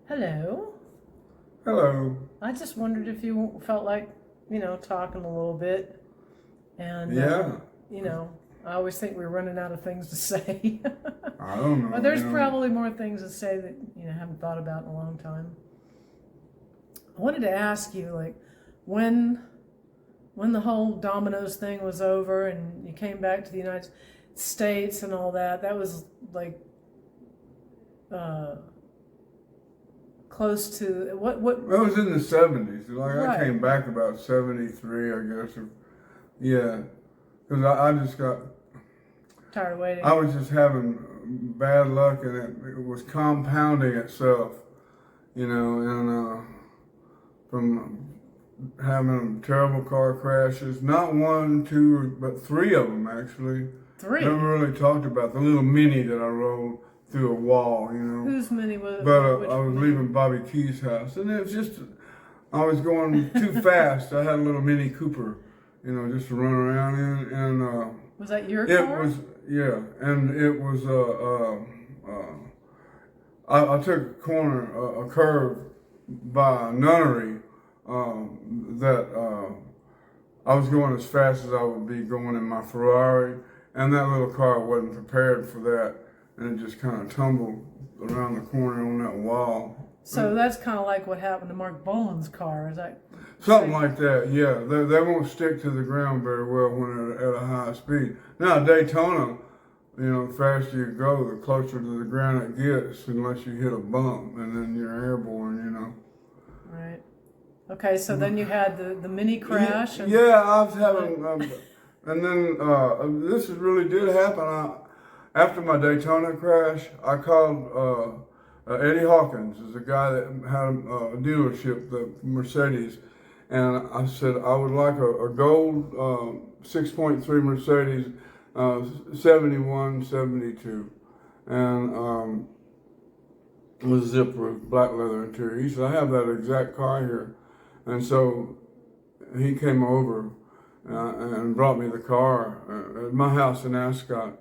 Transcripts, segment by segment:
Hello. Hello. I just wondered if you felt like, talking a little bit. And, Yeah. I always think we're running out of things to say. I don't know. But there's probably more things to say that, haven't thought about in a long time. I wanted to ask you, like, when the whole Domino's thing was over and you came back to the United States and all that, that was like, close to what? It was in the 70s. Like Right. I came back about 73, I guess. Yeah, because I just got Tired of waiting. I was just having bad luck, and it was compounding itself. And from having terrible car crashes, not one, two, but three of them actually. Three. Never really talked about the little Mini that I rode through a wall, Whose Mini was? But I was leaving Bobby Key's house, and it was just, I was going too fast. I had a little Mini Cooper, just to run around in, and Was that your it car? was, yeah, and it was, I took a curve by a nunnery, that I was going as fast as I would be going in my Ferrari, and that little car wasn't prepared for that, and it just kind of tumbled around the corner on that wall. So that's kind of like what happened to Mark Boland's car. Is that Something like that, yeah. They won't stick to the ground very well when they're at a high speed. Now, Daytona, the faster you go, the closer to the ground it gets, unless you hit a bump, and then you're airborne, Right. Okay, so then you had the mini crash. And Yeah, I was having, and then this really did happen. After my Daytona crash, I called Eddie Hawkins, is a guy that had a dealership, the Mercedes, and I said I would like a gold 6.3 Mercedes 71, 72, and with a zip roof, black leather interior. He said, I have that exact car here. And so he came over and brought me the car at my house in Ascot.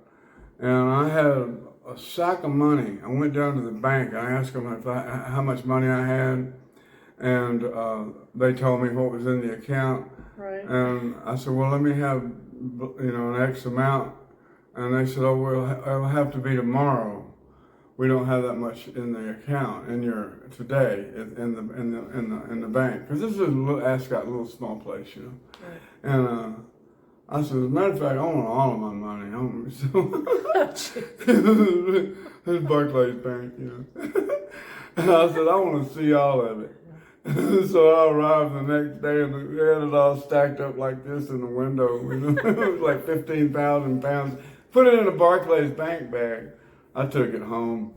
And I had a sack of money. I went down to the bank and I asked them how much money I had. And they told me what was in the account. Right. And I said, well, let me have, an X amount. And they said, oh, well, it'll have to be tomorrow. We don't have that much in the account today in the bank, because this is a little Ascot, little small place, Right. And I said, as a matter of fact, I want all of my money. So this is Barclays Bank, And I said, I want to see all of it. So I arrived the next day and they had it all stacked up like this in the window. It was like 15,000 pounds. Put it in a Barclays Bank bag. I took it home,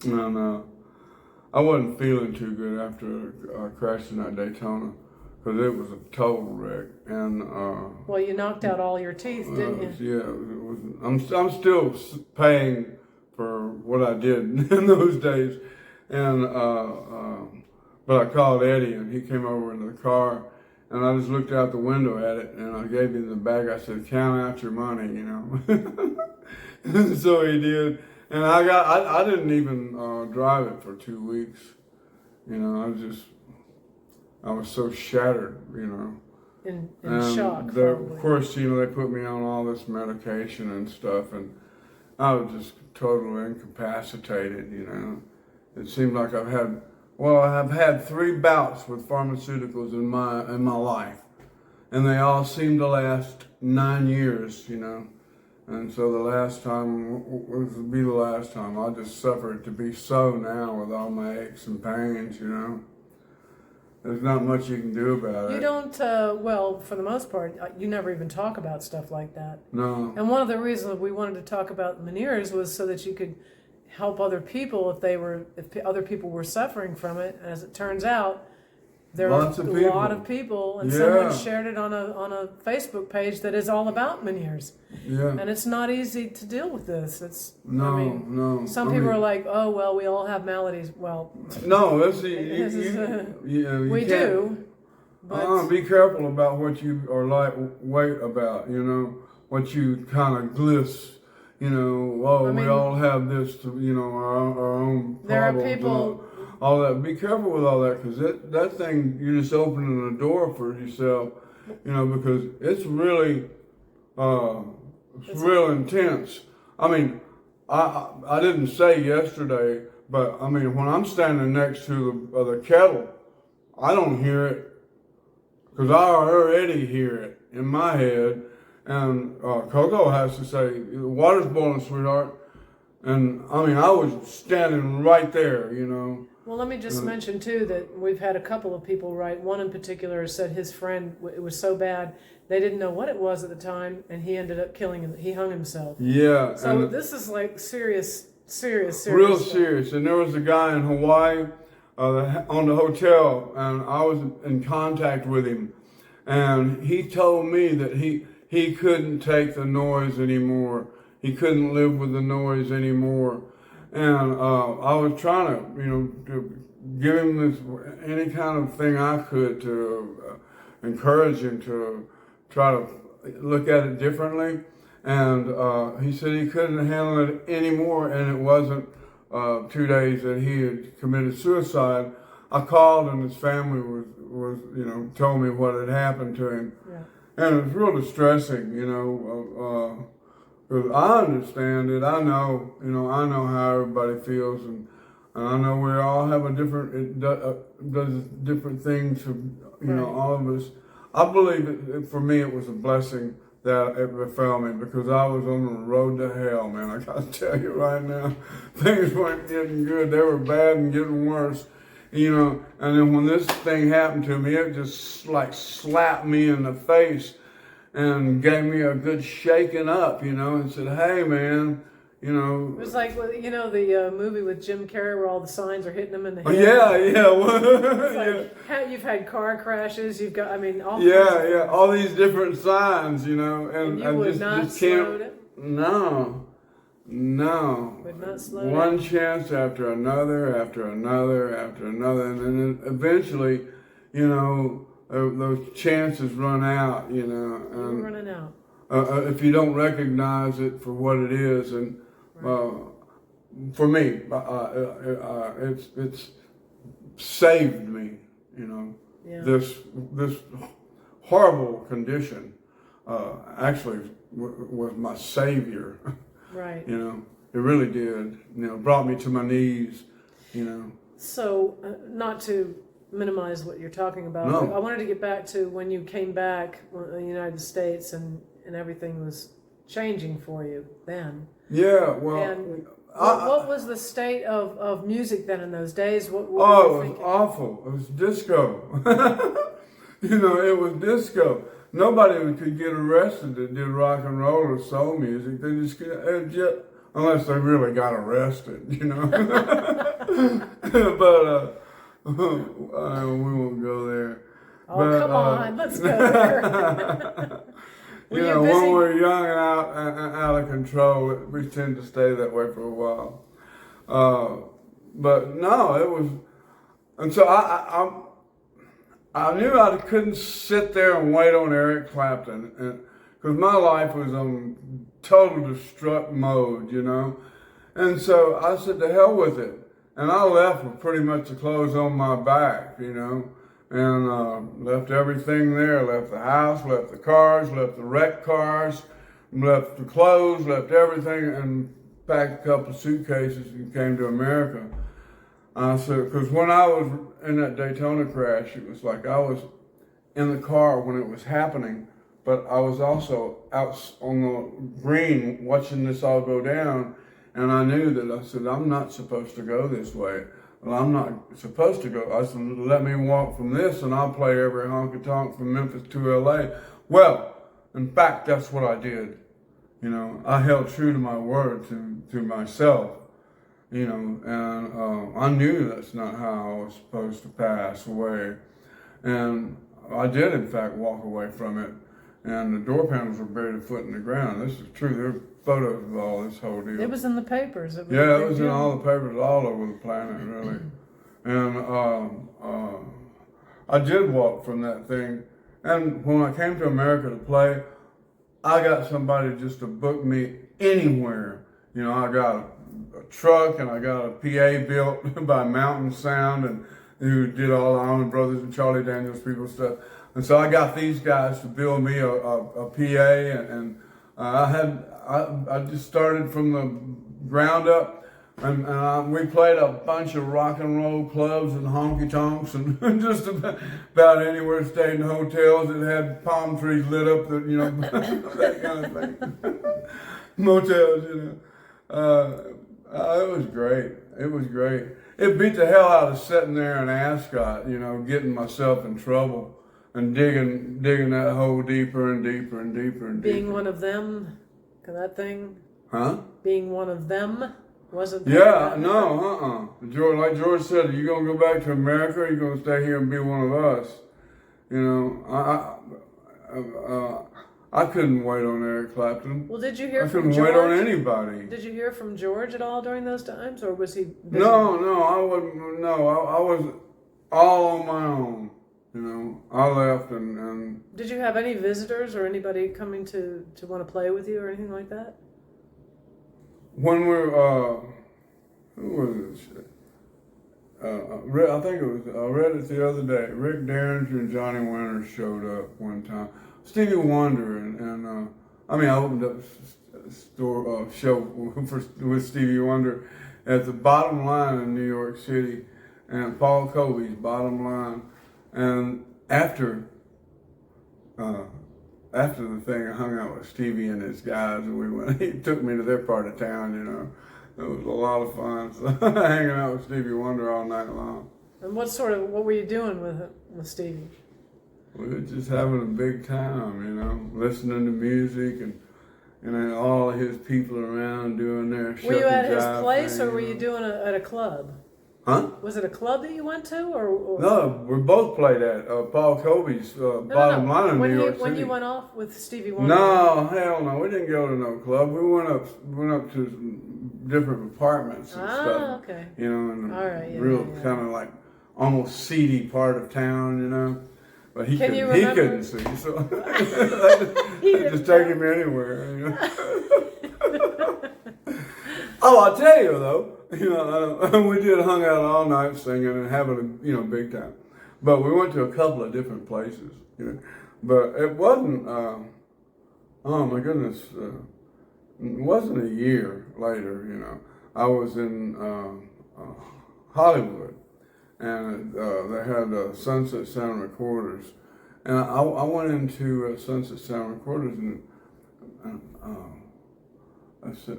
and I wasn't feeling too good after crashing that Daytona, because it was a total wreck. And Well, you knocked out all your teeth, didn't you? yeah, I'm still paying for what I did in those days, and but I called Eddie, and he came over into the car, and I just looked out the window at it, and I gave him the bag. I said, count out your money, So he did, and I didn't even drive it for 2 weeks. I was so shattered, In and shock, of probably. course, they put me on all this medication and stuff, and I was just totally incapacitated. It seemed like I've had 3 bouts with pharmaceuticals in my life, and they all seem to last 9 years, And so the last time would be the last time. I just suffered to be so now with all my aches and pains, There's not much you can do about it. You don't, well, for the most part, you never even talk about stuff like that. No. And one of the reasons we wanted to talk about Meniere's was so that you could help other people if other people were suffering from it. As it turns out, there Lots are of a people. lot of people, and Yeah. someone shared it on a Facebook page that is all about Meniere's. Yeah. And it's not easy to deal with this. No. Some people are like, oh, well, we all have maladies. Well, No, we do. But be careful about what you are lightweight about, what you kind of gliss. We all have this, our own problems. there are people all that. Be careful with all that, because that thing, you're just opening the door for yourself, because it's really, it's real intense. I mean, I didn't say yesterday, but I mean, when I'm standing next to the kettle, I don't hear it, because I already hear it in my head. And Coco has to say, the water's boiling, sweetheart. And I mean, I was standing right there, Well, let me just mention too that we've had a couple of people write. One in particular said his friend, it was so bad, they didn't know what it was at the time, and he ended up killing him. He hung himself. Yeah. So this is like serious real stuff. serious. And there was a guy in Hawaii on the hotel, and I was in contact with him. And he told me that he couldn't take the noise anymore. He couldn't live with the noise anymore. And I was trying to give him any kind of thing I could to encourage him to try to look at it differently. And he said he couldn't handle it anymore, and it wasn't 2 days that he had committed suicide. I called, and his family was told me what had happened to him. Yeah. And it was real distressing, because I understand it. I know how everybody feels, and I know we all have it does different things for, all of us. I believe for me, it was a blessing that it befell me, because I was on the road to hell, man. I gotta tell you right now, things weren't getting good. They were bad and getting worse. And then when this thing happened to me, it just like slapped me in the face and gave me a good shaking up, and said, hey, man, It was like, the movie with Jim Carrey where all the signs are hitting him in the head. Yeah. It's like, you've had car crashes, you've got, all all these different signs, and you would not slow it? No. Would not slow One down. chance after another, and then eventually, those chances run out, You're running out. If you don't recognize it for what it is. And for me, it's saved me, Yeah. This horrible condition actually was my savior. Right. It really did. Brought me to my knees. So, not to minimize what you're talking about, No. but I wanted to get back to when you came back in the United States and everything was changing for you then. Yeah. Well. And what was the state of music then in those days? What were you it was thinking? awful. It was disco. It was disco. Nobody could get arrested that did rock and roll or soul music. They just unless they really got arrested, But we won't go there. Oh, but, come on, let's go there. When we're young and out of control, we tend to stay that way for a while. But no, it was, and so I knew I couldn't sit there and wait on Eric Clapton, because my life was on total destruct mode, And so I said, to hell with it. And I left with pretty much the clothes on my back, and left everything there. Left the house, left the cars, left the wrecked cars, left the clothes, left everything, and packed a couple of suitcases and came to America. So, because when I was in that Daytona crash, it was like I was in the car when it was happening, but I was also out on the green watching this all go down, and I knew that I said, I'm not supposed to go this way. Well, I'm not supposed to go. I said, let me walk from this, and I'll play every honky-tonk from Memphis to LA. Well, in fact, that's what I did. I held true to my word to myself. And I knew that's not how I was supposed to pass away. And I did, in fact, walk away from it. And the door panels were buried a foot in the ground. This is true. There are photos of all this whole deal. It was in the papers. It was in all the papers all over the planet, really. And I did walk from that thing. And when I came to America to play, I got somebody just to book me anywhere. I got a truck, and I got a PA built by Mountain Sound, and who did all the Allman Brothers and Charlie Daniels people stuff. And so I got these guys to build me a PA, and I just started from the ground up. And we played a bunch of rock and roll clubs and honky tonks and just about anywhere. Stayed in hotels that had palm trees lit up, that that kind of thing. Motels, it was great. It was great. It beat the hell out of sitting there in Ascot, getting myself in trouble and digging that hole deeper and deeper and deeper and deeper. Being one of them, that thing. Huh? Being one of them. Wasn't George, like George said, are you gonna go back to America, or are you gonna stay here and be one of us? I couldn't wait on Eric Clapton. Well, did you hear I from couldn't George? wait on anybody. Did you hear from George at all during those times, or was he busy? No, I wasn't. No, I was all on my own. I left and. Did you have any visitors or anybody coming to want to play with you or anything like that? When we who was it? I think it was, I read it the other day. Rick Derringer and Johnny Winters showed up one time. Stevie Wonder and I opened up a show with Stevie Wonder at the Bottom Line in New York City, and Paul Colby's Bottom Line. And after the thing, I hung out with Stevie and his guys, and he took me to their part of town, It was a lot of fun, so hanging out with Stevie Wonder all night long. And what were you doing with Stevie? We were just having a big time, listening to music and all of his people around doing their Were you at his jive place, thing, or were you doing it at a club? Huh? Was it a club that you went to, or? No, we both played at Paul Colby's Bottom Line in New York City. When you went off with Stevie Wonder? No, hell no, we didn't go to no club. We went up to different apartments and stuff. Okay. In a all right, real kind of like almost seedy part of town, But he couldn't see, so he just taking me anywhere. Oh, I'll tell you though. We did hung out all night singing and having a big time, but we went to a couple of different places, But it wasn't. Oh my goodness, it wasn't a year later. I was in Hollywood, and they had Sunset Sound Recorders, and I went into Sunset Sound Recorders and. I said,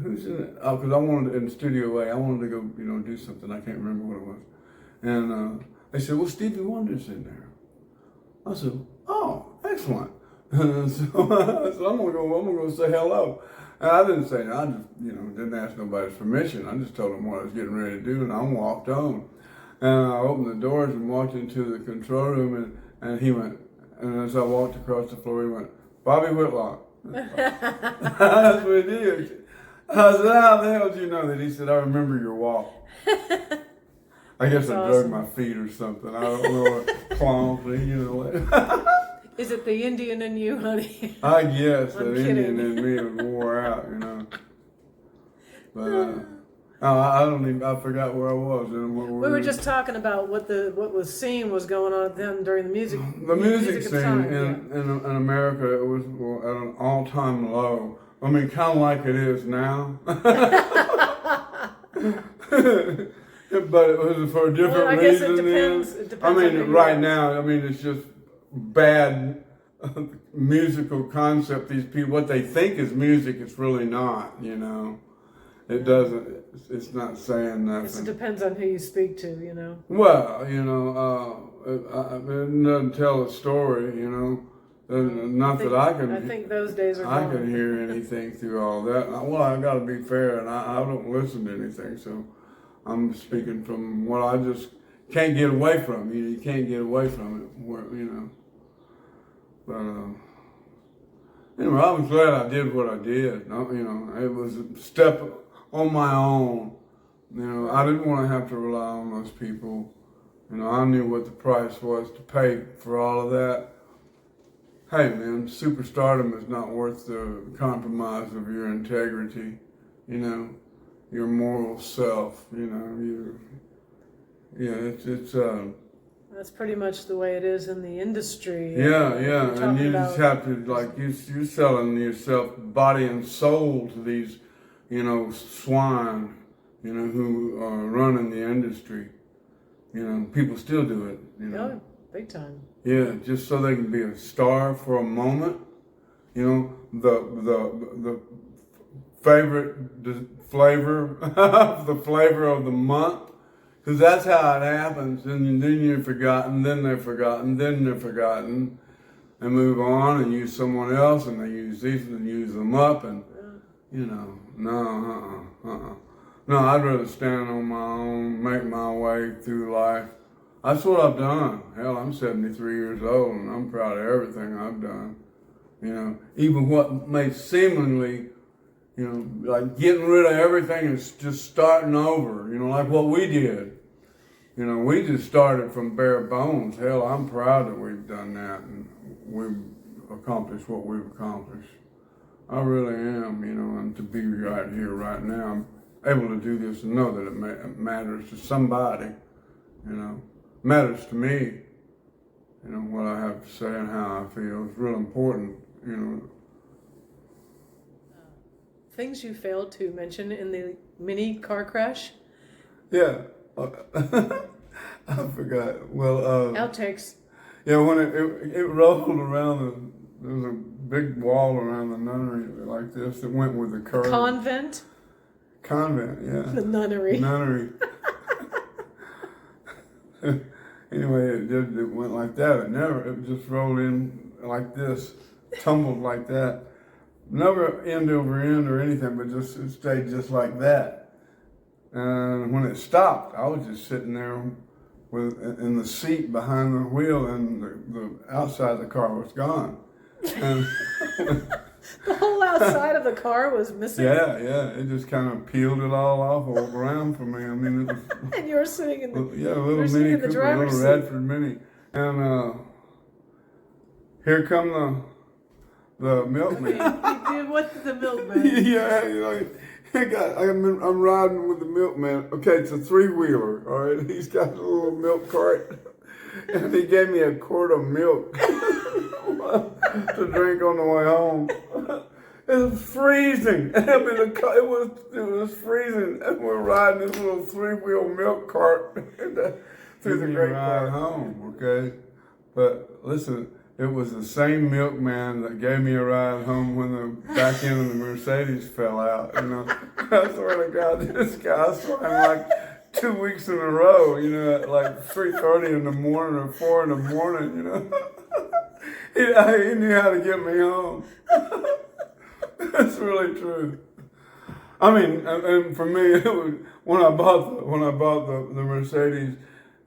who's in it? Oh, because I wanted in Studio A. I wanted to go, do something. I can't remember what it was. And they said, well, Stevie Wonder's in there. I said, oh, excellent. And so I said, I'm gonna go say hello. And I didn't say, I just, didn't ask nobody's permission. I just told them what I was getting ready to do, and I walked on. And I opened the doors and walked into the control room, and he went, and as I walked across the floor, he went, Bobby Whitlock. That's what he did. I said, how the hell did you know that? He said, I remember your walk. I guess I drug my feet or something. I don't know. Is it the Indian in you, honey? I guess the Indian in me wore out, But I forgot where I was. We were just talking about what was scene was going on then during the music. The music scene in America, it was at an all-time low. I mean, kind of like it is now. But it was for a different reason. It depends. Right now, it's just bad musical concept. These people, what they think is music, it's really not, It doesn't. It's not saying nothing. It depends on who you speak to, Well, it doesn't tell a story, Not that I can. I think those days are gone. I can hear anything through all that. Well, I got to be fair, and I don't listen to anything, so I'm speaking from what I just can't get away from. You can't get away from it, But anyway, I was glad I did what I did. It was a step on my own. I didn't want to have to rely on those people. I knew what the price was to pay for all of that. Hey man, superstardom is not worth the compromise of your integrity. your moral self. It's That's pretty much the way it is in the industry. yeah, You're and talking you just have to, like, you're selling yourself body and soul to these, swine, who are running the industry. People still do it. Oh, big time. Yeah, just so they can be a star for a moment. The favorite flavor, the flavor of the month. Because that's how it happens, and then you're forgotten, then they're forgotten, then they're forgotten. They move on and use someone else, and they use these and use them up, and, No, I'd rather stand on my own, make my way through life. That's what I've done. Hell, I'm 73 years old, and I'm proud of everything I've done. Even what may seemingly, like getting rid of everything and just starting over, like what we did. We just started from bare bones. Hell, I'm proud that we've done that and we've accomplished what we've accomplished. I really am, and to be right here, right now, I'm able to do this and know that it matters to somebody, matters to me, what I have to say and how I feel. It's real important, Things you failed to mention in the mini car crash? Yeah. I forgot. Well, Outtakes. Yeah, when it rolled around, there was a big wall around the nunnery like this that went with the curve. Convent? Convent, yeah. The nunnery. Nunnery. Anyway, it went like that. It just rolled in like this, tumbled like that. Never end over end or anything, but it stayed just like that. And when it stopped, I was just sitting there in the seat behind the wheel, and the outside of the car was gone. And the whole outside of the car was missing? Yeah, it just kind of peeled it all off around for me. I mean, it was... And you were sitting in the... Yeah, a little Mini Cooper, a little Radford Mini. And here come the milkman. You did what to the milkman? Yeah, I'm riding with the milkman. Okay, it's a 3-wheeler, all right? He's got a little milk cart, and he gave me a quart of milk to drink on the way home. It was freezing. I mean, it was freezing, and we're riding this little 3-wheel milk cart through the great ride home, okay? But listen, it was the same milkman that gave me a ride home when the back end of the Mercedes fell out, I swear to God, this guy saw him like 2 weeks in a row, at like 3:30 in the morning or 4 in the morning, He knew how to get me home. That's really true. I mean, and for me, it was, when I bought the Mercedes,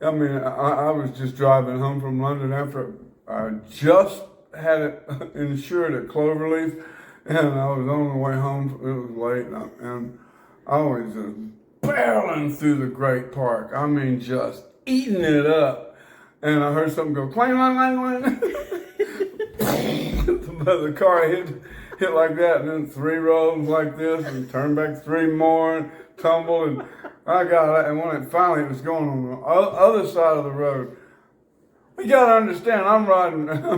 I mean, I was just driving home from London after I just had it insured at Cloverleaf, and I was on the way home. It was late, and I was just barreling through the Great Park. I mean, just eating it up. And I heard something go clang, clang, clang, clang. But the car hit like that, and then 3 rolls like this, and turned back 3 more, and tumbled, and I got it. And when it was going on the other side of the road. You gotta understand, I'm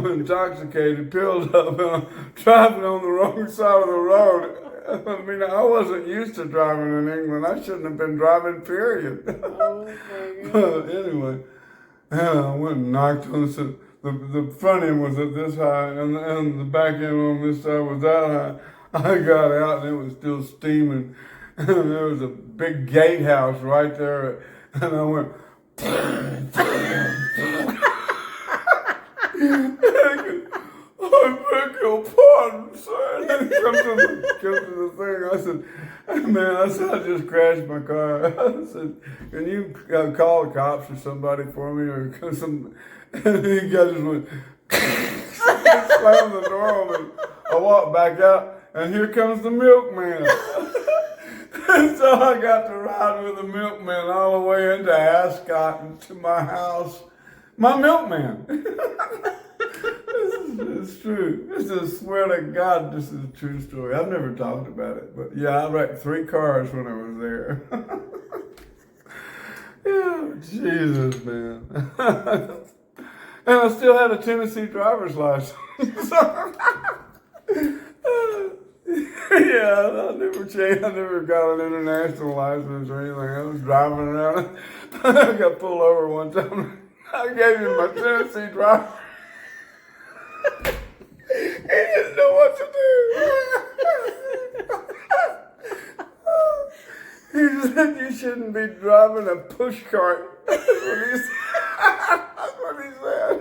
intoxicated, pilled up, and I'm driving on the wrong side of the road. I mean, I wasn't used to driving in England. I shouldn't have been driving, period. Oh, my God. But anyway, I went and knocked on the front end was at this high, and the back end on this side was that high. I got out, and it was still steaming. And there was a big gatehouse right there, and I went... I beg your pardon, sir. And he comes to the thing. I said, hey, man, I just crashed my car. I said, can you call the cops or somebody for me? Or some... And he just went, slammed the door on me. I walked back out, and here comes the milkman. And so I got to ride with the milkman all the way into Ascot and to my house. My milkman. This is true. This is, swear to God, this is a true story. I've never talked about it, but yeah, I wrecked 3 cars when I was there. Yeah, Jesus, man. And I still had a Tennessee driver's license. Yeah, I never changed. I never got an international license or anything. I was driving around. I got pulled over one time. I gave him my Tennessee driver. He didn't know what to do. He said, "You shouldn't be driving a push cart." That's what he said. That's what he said.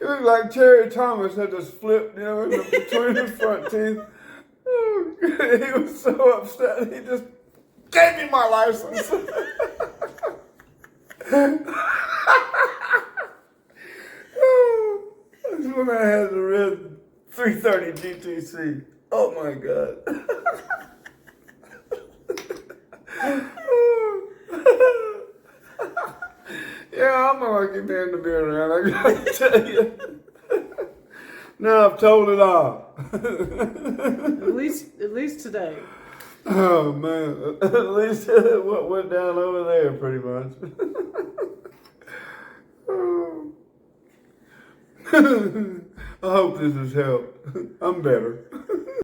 It was like Terry Thomas had this flip, you know, between his front teeth. Oh, he was so upset. He just gave me my license. That's when I had the red 330 GTC. Oh my God. Yeah, I'm a lucky man to be around, I gotta tell you. Now I've told it all. At least today. Oh man, at least what went down over there, pretty much. I hope this has helped. I'm better.